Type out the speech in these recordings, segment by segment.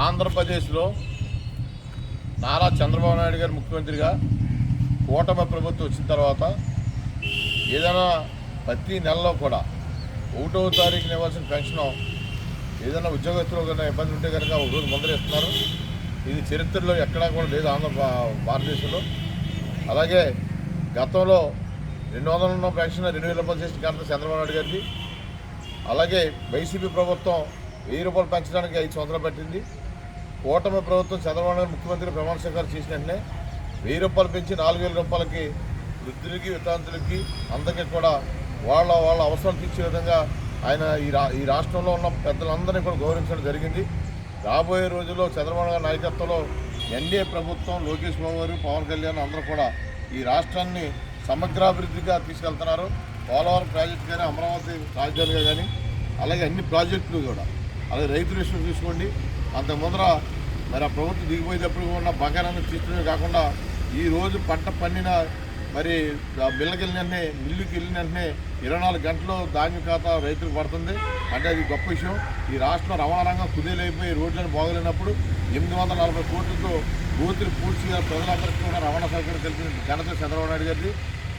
ఆంధ్రప్రదేశ్లో నారా చంద్రబాబు నాయుడు గారు ముఖ్యమంత్రిగా కూటమి ప్రభుత్వం వచ్చిన తర్వాత ఏదైనా ప్రతి నెలలో కూడా 1వ తారీఖున ఇవ్వాల్సిన పెన్షన్ ఏదైనా ఉద్యోగస్తులు కన్నా ఇబ్బంది ఉంటే కనుక ఒక రోజు ముందర ఇస్తున్నారు. ఇది చరిత్రలో ఎక్కడా కూడా లేదు భారతదేశంలో. అలాగే గతంలో 200 ఉన్న పెన్షన్ 2000 రూపాయలు చేసిన ఘనత చంద్రబాబు నాయుడు గారిది. అలాగే వైసీపీ ప్రభుత్వం 1000 రూపాయలు పెంచడానికి 5 సంవత్సరాలు పట్టింది. కూటమి ప్రభుత్వం చంద్రబాబు నాయుడు ముఖ్యమంత్రి ప్రమాణ స్వీకారం చేసిన వెంటనే 1000 రూపాయలు పెంచి 4000 రూపాయలకి వృద్ధులకి వితంతులకి అందరికీ కూడా వాళ్ళ అవసరాలు తీర్చే విధంగా ఆయన ఈ రాష్ట్రంలో ఉన్న పెద్దలందరినీ కూడా గౌరవించడం జరిగింది. రాబోయే రోజుల్లో చంద్రబాబు నాయుడు నాయకత్వంలో ఎన్డీఏ ప్రభుత్వం, లోకేష్ బాబు గారు, పవన్ కళ్యాణ్ అందరూ కూడా ఈ రాష్ట్రాన్ని సమగ్రాభివృద్ధిగా తీసుకెళ్తున్నారు. పోలవరం ప్రాజెక్టు కానీ, అమరావతి రాజధానిగా కానీ, అలాగే అన్ని ప్రాజెక్టులు కూడా, అలాగే రైతుల విషయం చూసుకోండి. అంత ముందర మరి ఆ ప్రభుత్వం దిగిపోయేటప్పుడు ఉన్న బకాయిలను తీసుకోవడమే కాకుండా ఈరోజు పంట పండిన మరి మిల్లుకి వెళ్ళిన వెంటనే 24 గంటలు ధాన్యం ఖాతా రైతులకు పడుతుంది. అంటే అది గొప్ప విషయం. ఈ రాష్ట్రం రవాణా రంగం కుదేలైపోయి రోడ్లను బాగలేనప్పుడు 840 కోట్లతో బూతులు పూర్తిగా ప్రజలందరికీ కూడా రవాణా సౌకర్యం కల్పించిన ఘనత చంద్రబాబు నాయుడు గారిది.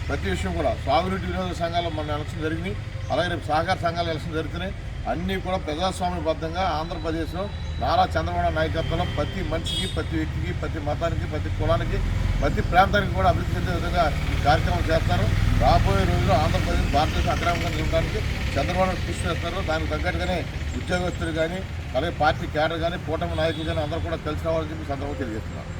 ప్రతి విషయం కూడా సాగునీటి వినియోగ సంఘాలు మన ఎలక్షన్ జరిగింది. అలాగే రేపు సహకార సంఘాలు ఎలక్షన్ జరుగుతున్నాయి. అన్నీ కూడా ప్రజాస్వామ్యబద్ధంగా ఆంధ్రప్రదేశ్లో నారా చంద్రబాబు నాయకత్వంలో ప్రతి మనిషికి, ప్రతి వ్యక్తికి, ప్రతి మతానికి, ప్రతి కులానికి, ప్రతి ప్రాంతానికి కూడా అభివృద్ధి చెందే విధంగా ఈ కార్యక్రమం చేస్తారు. రాబోయే రోజుల్లో ఆంధ్రప్రదేశ్ భారతదేశం అగ్రామంగా నిలవడానికి చంద్రబాబు కృషి చేస్తారు. దానికి తగ్గట్టుగానే ఉద్యోగస్తులు కానీ, అలాగే పార్టీ క్యాడర్ కానీ, కూటమి నాయకులు కానీ అందరూ కూడా కలిసి రావాలని చెప్పి సందర్భంగా తెలియజేస్తున్నారు.